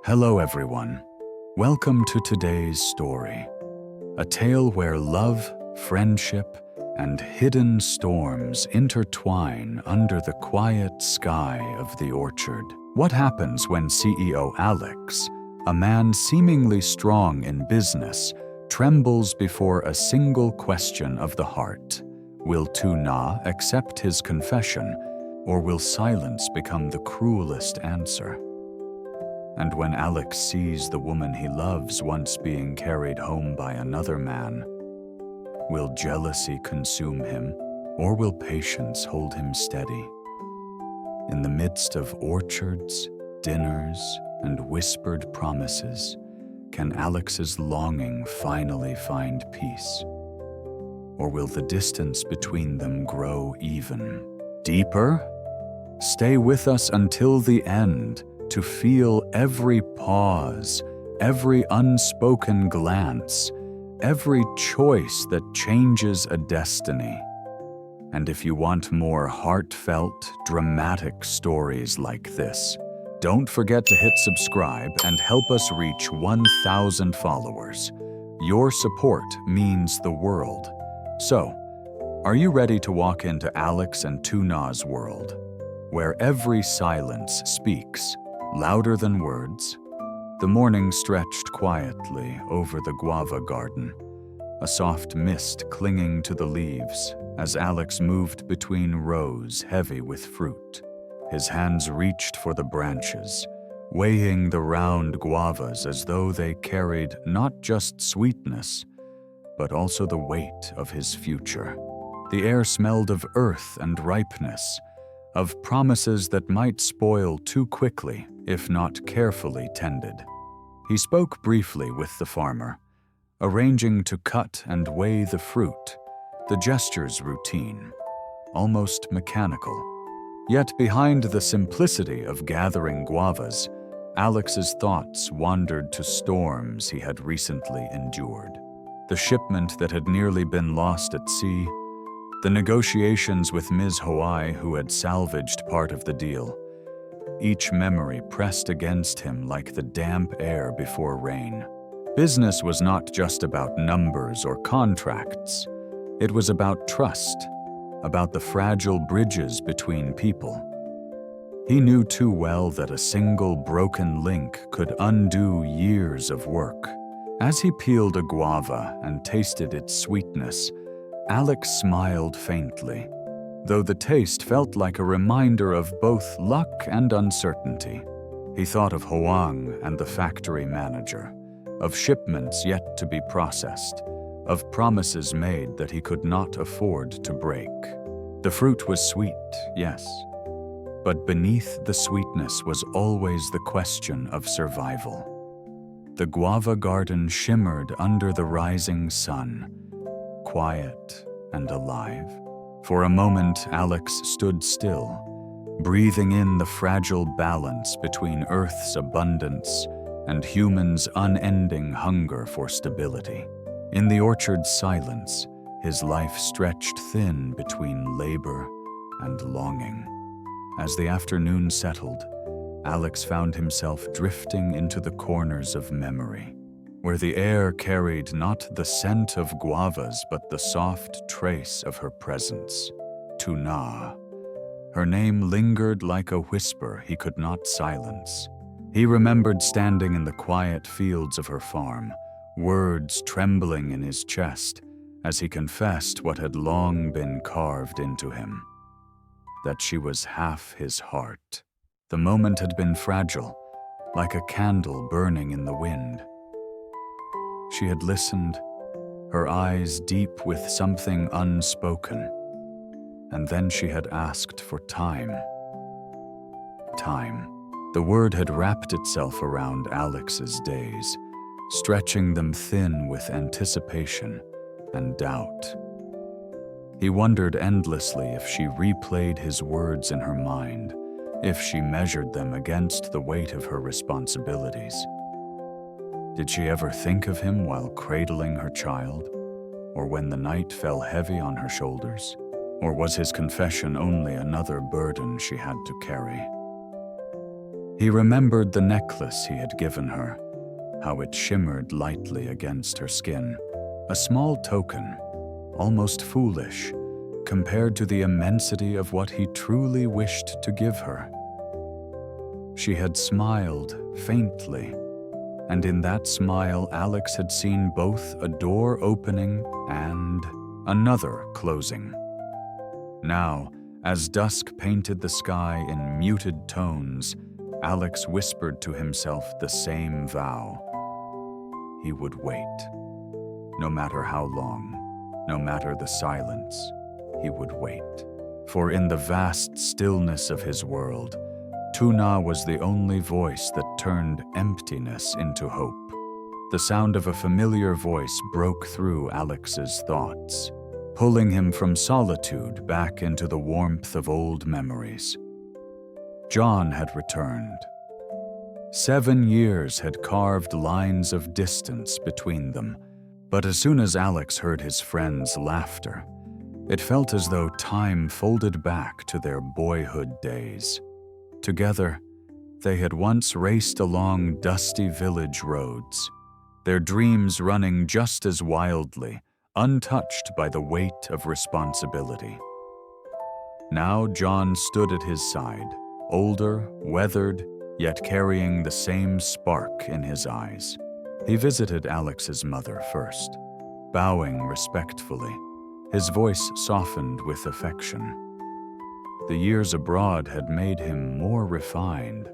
Hello everyone. Welcome to today's story. A tale where love, friendship, and hidden storms intertwine under the quiet sky of the orchard. What happens when CEO Alex, a man seemingly strong in business, trembles before a single question of the heart? Will Lytuna accept his confession, or will silence become the cruelest answer? And when Alex sees the woman he loves once being carried home by another man, will jealousy consume him, or will patience hold him steady? In the midst of orchards, dinners, and whispered promises, can Alex's longing finally find peace? Or will the distance between them grow even deeper? Stay with us until the end to feel every pause, every unspoken glance, every choice that changes a destiny. And if you want more heartfelt, dramatic stories like this, don't forget to hit subscribe and help us reach 1,000 followers. Your support means the world. So, are you ready to walk into Alex and Lytuna's world, where every silence speaks, louder than words? The morning stretched quietly over the guava garden, a soft mist clinging to the leaves as Alex moved between rows heavy with fruit. His hands reached for the branches, weighing the round guavas as though they carried not just sweetness, but also the weight of his future. The air smelled of earth and ripeness, of promises that might spoil too quickly if not carefully tended. He spoke briefly with the farmer, arranging to cut and weigh the fruit, the gestures routine, almost mechanical. Yet behind the simplicity of gathering guavas, Alex's thoughts wandered to storms he had recently endured. The shipment that had nearly been lost at sea, the negotiations with Ms. Hawaii who had salvaged part of the deal. Each memory pressed against him like the damp air before rain. Business was not just about numbers or contracts. It was about trust, about the fragile bridges between people. He knew too well that a single broken link could undo years of work. As he peeled a guava and tasted its sweetness, Alex smiled faintly, though the taste felt like a reminder of both luck and uncertainty. He thought of Hoang and the factory manager, of shipments yet to be processed, of promises made that he could not afford to break. The fruit was sweet, yes, but beneath the sweetness was always the question of survival. The guava garden shimmered under the rising sun, quiet and alive. For a moment, Alex stood still, breathing in the fragile balance between Earth's abundance and humans' unending hunger for stability. In the orchard's silence, his life stretched thin between labor and longing. As the afternoon settled, Alex found himself drifting into the corners of memory, where the air carried not the scent of guavas but the soft trace of her presence. Lytuna. Her name lingered like a whisper he could not silence. He remembered standing in the quiet fields of her farm, words trembling in his chest as he confessed what had long been carved into him, that she was half his heart. The moment had been fragile, like a candle burning in the wind. She had listened, her eyes deep with something unspoken, and then she had asked for time. Time. The word had wrapped itself around Alex's days, stretching them thin with anticipation and doubt. He wondered endlessly if she replayed his words in her mind, if she measured them against the weight of her responsibilities. Did she ever think of him while cradling her child, or when the night fell heavy on her shoulders? Or was his confession only another burden she had to carry? He remembered the necklace he had given her, how it shimmered lightly against her skin. A small token, almost foolish, compared to the immensity of what he truly wished to give her. She had smiled faintly, and in that smile Alex had seen both a door opening and another closing. Now, as dusk painted the sky in muted tones, Alex whispered to himself the same vow. He would wait. No matter how long, no matter the silence, he would wait. For in the vast stillness of his world, Lytuna was the only voice that turned emptiness into hope. The sound of a familiar voice broke through Alex's thoughts, pulling him from solitude back into the warmth of old memories. John had returned. 7 years had carved lines of distance between them, but as soon as Alex heard his friend's laughter, it felt as though time folded back to their boyhood days. Together, they had once raced along dusty village roads, their dreams running just as wildly, untouched by the weight of responsibility. Now John stood at his side, older, weathered, yet carrying the same spark in his eyes. He visited Alex's mother first, bowing respectfully, his voice softened with affection. The years abroad had made him more refined,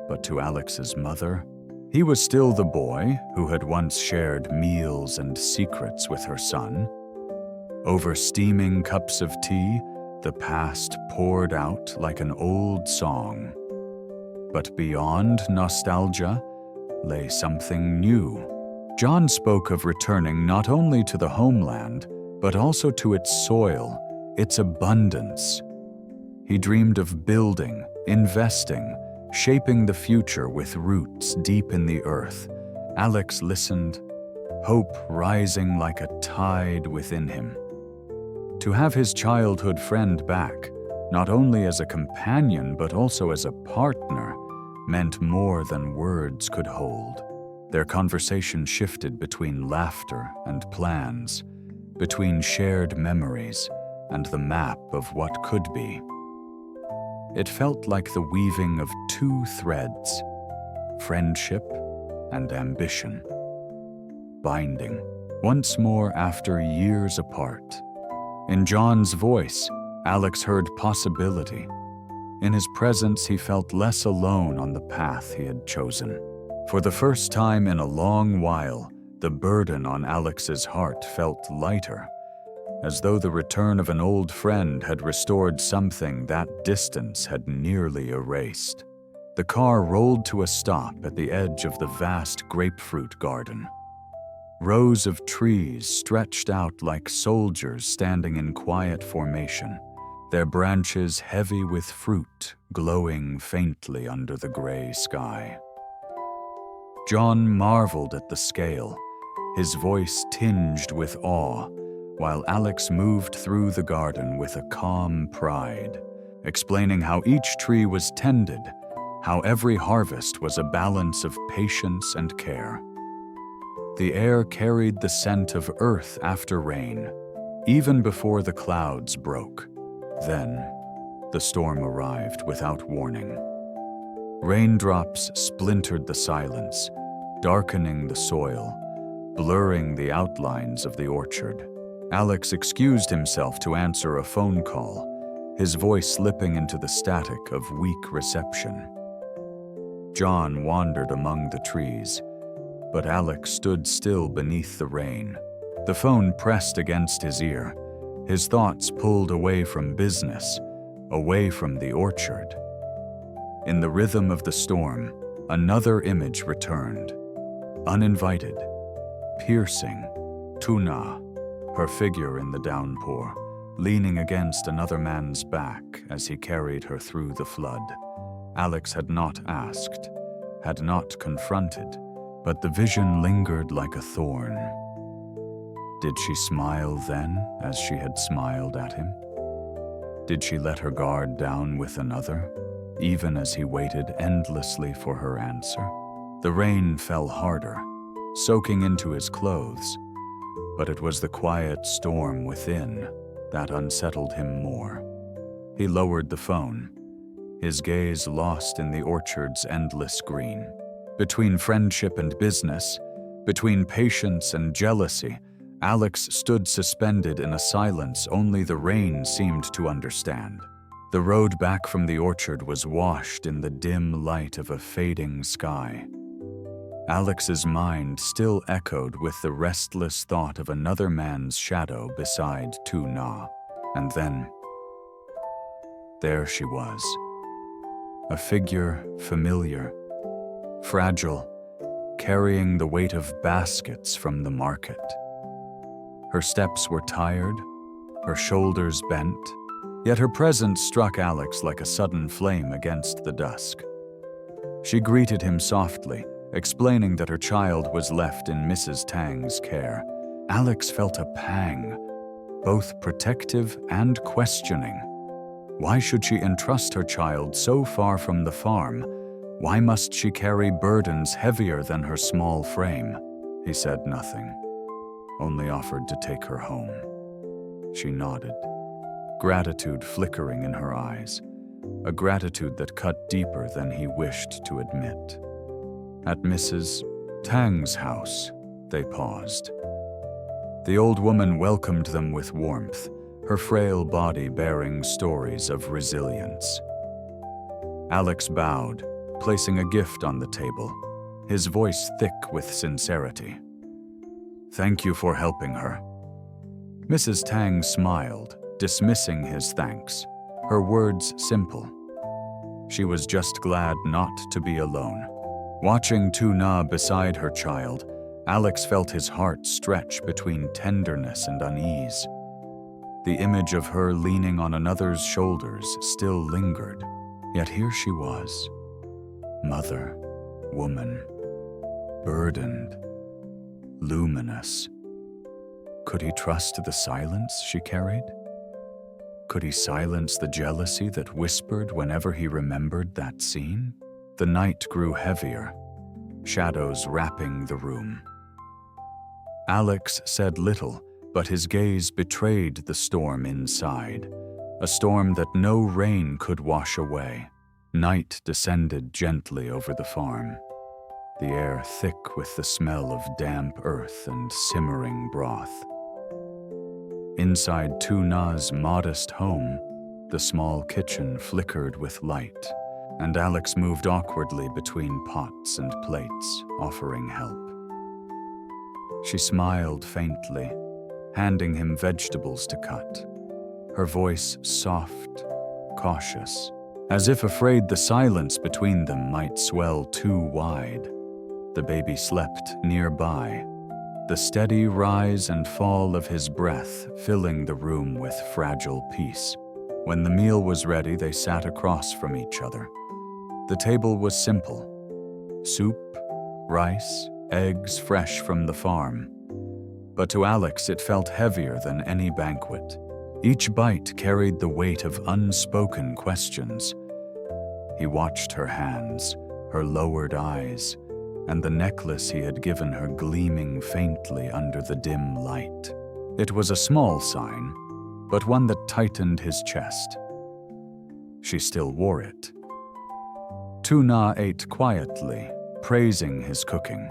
but to Alex's mother, he was still the boy who had once shared meals and secrets with her son. Over steaming cups of tea, the past poured out like an old song. But beyond nostalgia lay something new. John spoke of returning not only to the homeland, but also to its soil, its abundance. He dreamed of building, investing, shaping the future with roots deep in the earth. Alex listened, hope rising like a tide within him. To have his childhood friend back, not only as a companion but also as a partner, meant more than words could hold. Their conversation shifted between laughter and plans, between shared memories and the map of what could be. It felt like the weaving of two threads, friendship and ambition, binding once more after years apart. In John's voice, Alex heard possibility. In his presence, he felt less alone on the path he had chosen. For the first time in a long while, the burden on Alex's heart felt lighter, as though the return of an old friend had restored something that distance had nearly erased. The car rolled to a stop at the edge of the vast grapefruit garden. Rows of trees stretched out like soldiers standing in quiet formation, their branches heavy with fruit glowing faintly under the gray sky. John marveled at the scale, his voice tinged with awe, while Alex moved through the garden with a calm pride, explaining how each tree was tended, how every harvest was a balance of patience and care. The air carried the scent of earth after rain, even before the clouds broke. Then, the storm arrived without warning. Raindrops splintered the silence, darkening the soil, blurring the outlines of the orchard. Alex excused himself to answer a phone call, his voice slipping into the static of weak reception. John wandered among the trees, but Alex stood still beneath the rain. The phone pressed against his ear, his thoughts pulled away from business, away from the orchard. In the rhythm of the storm, another image returned, uninvited, piercing. Lytuna, her figure in the downpour, leaning against another man's back as he carried her through the flood. Alex had not asked, had not confronted, but the vision lingered like a thorn. Did she smile then as she had smiled at him? Did she let her guard down with another? even as he waited endlessly for her answer. The rain fell harder, soaking into his clothes, but it was the quiet storm within that unsettled him more. He lowered the phone, his gaze lost in the orchard's endless green. Between friendship and business, between patience and jealousy, Alex stood suspended in a silence only the rain seemed to understand. The road back from the orchard was washed in the dim light of a fading sky. Alex's mind still echoed with the restless thought of another man's shadow beside Lytuna. And then, there she was. A figure familiar, fragile, carrying the weight of baskets from the market. Her steps were tired, her shoulders bent, yet her presence struck Alex like a sudden flame against the dusk. She greeted him softly, explaining that her child was left in Mrs. Tang's care. Alex felt a pang, both protective and questioning. Why should she entrust her child so far from the farm? Why must she carry burdens heavier than her small frame? He said nothing, only offered to take her home. She nodded, gratitude flickering in her eyes, a gratitude that cut deeper than he wished to admit. At Mrs. Tang's house, they paused. The old woman welcomed them with warmth, her frail body bearing stories of resilience. Alex bowed, placing a gift on the table, his voice thick with sincerity. "Thank you for helping her." Mrs. Tang smiled, dismissing his thanks, her words simple. She was just glad not to be alone. Watching Lytuna beside her child, Alex felt his heart stretch between tenderness and unease. The image of her leaning on another's shoulders still lingered, yet here she was, mother, woman, burdened, luminous. Could he trust the silence she carried? Could he silence the jealousy that whispered whenever he remembered that scene? The night grew heavier, shadows wrapping the room. Alex said little, but his gaze betrayed the storm inside, a storm that no rain could wash away. Night descended gently over the farm, the air thick with the smell of damp earth and simmering broth. Inside Lytuna's modest home, the small kitchen flickered with light, and Alex moved awkwardly between pots and plates, offering help. She smiled faintly, handing him vegetables to cut, her voice soft, cautious, as if afraid the silence between them might swell too wide. The baby slept nearby, the steady rise and fall of his breath filling the room with fragile peace. When the meal was ready, they sat across from each other. The table was simple: soup, rice, eggs fresh from the farm. But to Alex it felt heavier than any banquet. Each bite carried the weight of unspoken questions. He watched her hands, her lowered eyes, and the necklace he had given her gleaming faintly under the dim light. It was a small sign, but one that tightened his chest. She still wore it. Lytuna ate quietly, praising his cooking.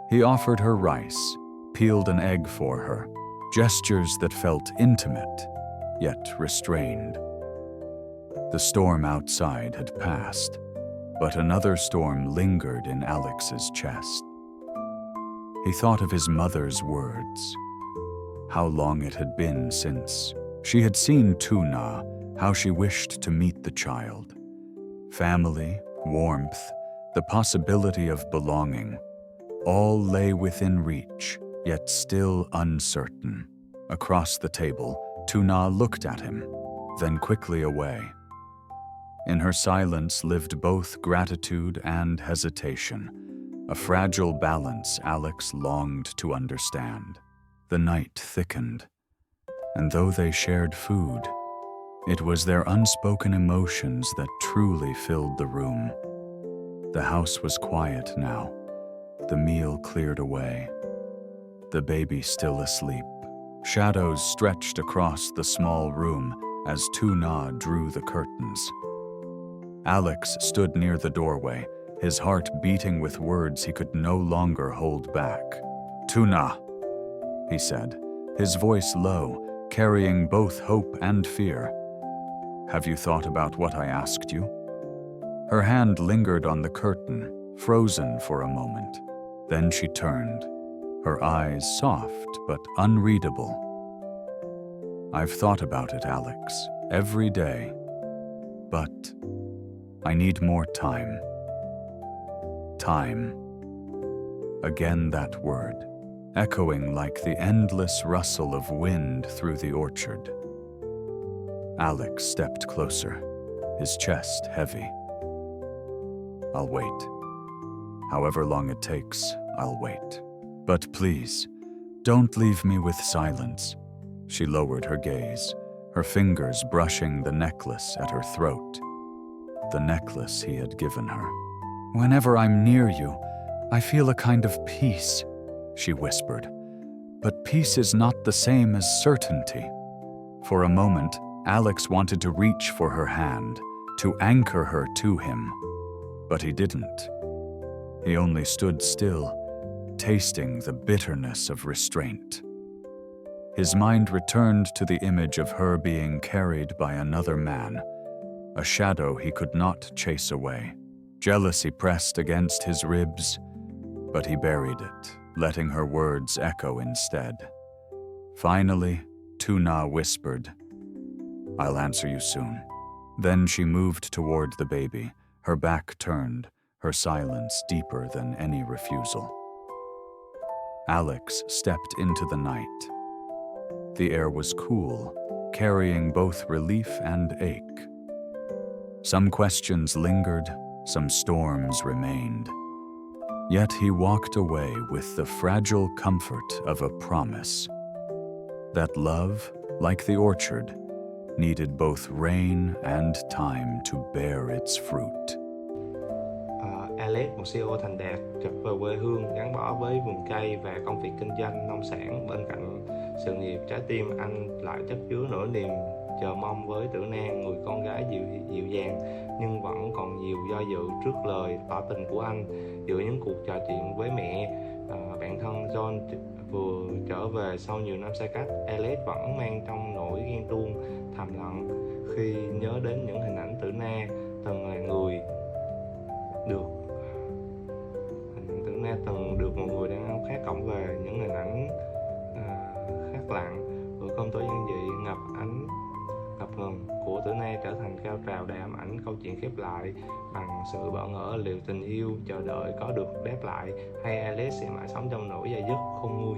He offered her rice, peeled an egg for her, gestures that felt intimate, yet restrained. The storm outside had passed, but another storm lingered in Alex's chest. He thought of his mother's words, how long it had been since she had seen Lytuna, how she wished to meet the child. Family, warmth, the possibility of belonging, all lay within reach, yet still uncertain. Across the table, Lytuna looked at him, then quickly away. In her silence lived both gratitude and hesitation, a fragile balance Alex longed to understand. The night thickened, and though they shared food, It was their unspoken emotions that truly filled the room. The house was quiet now, the meal cleared away, the baby still asleep. Shadows stretched across the small room as Lytuna drew the curtains. Alex stood near the doorway, his heart beating with words he could no longer hold back. "Lytuna," he said, his voice low, carrying both hope and fear. "Have you thought about what I asked you?" Her hand lingered on the curtain, frozen for a moment. Then she turned, her eyes soft but unreadable. "I've thought about it, Alex, every day. But I need more time." Time. Again that word, echoing like the endless rustle of wind through the orchard. Alex stepped closer, his chest heavy. "I'll wait. However long it takes, I'll wait. But please, don't leave me with silence." She lowered her gaze, her fingers brushing the necklace at her throat. The necklace he had given her. "Whenever I'm near you, I feel a kind of peace," she whispered. "But peace is not the same as certainty." For a moment, Alex wanted to reach for her hand, to anchor her to him. But he didn't. He only stood still, tasting the bitterness of restraint. His mind returned to the image of her being carried by another man, a shadow he could not chase away. Jealousy pressed against his ribs, but he buried it, letting her words echo instead. Finally, Lytuna whispered, "I'll answer you soon." Then she moved toward the baby, her back turned, her silence deeper than any refusal. Alex stepped into the night. The air was cool, carrying both relief and ache. Some questions lingered, some storms remained. Yet he walked away with the fragile comfort of a promise that love, like the orchard, needed both rain and time to bear its fruit. Alex, một CEO thành đạt, trở về quê hương gắn bó với vườn cây và công việc kinh doanh nông sản. Bên cạnh sự nghiệp, trái tim anh lại chất chứa nỗi niềm chờ mong với Tử Na, người con gái dịu dàng nhưng vẫn còn nhiều do dự trước lời tỏ tình của anh. Giữa những cuộc trò chuyện với mẹ, bạn thân John vừa trở về sau nhiều năm xa cách, Alex vẫn mang trong nỗi ghen tuông thầm lặng khi nhớ đến những hình ảnh Tử Na từng là người được từng được một người đàn ông khác cộng về, những hình ảnh khác lặng. Bữa cơm tối giản dị ngập ngừng của Tử Na trở thành cao trào đầy ám ảnh. Câu chuyện khép lại bằng sự bỡ ngỡ, liệu tình yêu chờ đợi có được đáp lại hay Alex sẽ mãi sống trong nỗi dây dứt khôn nguôi.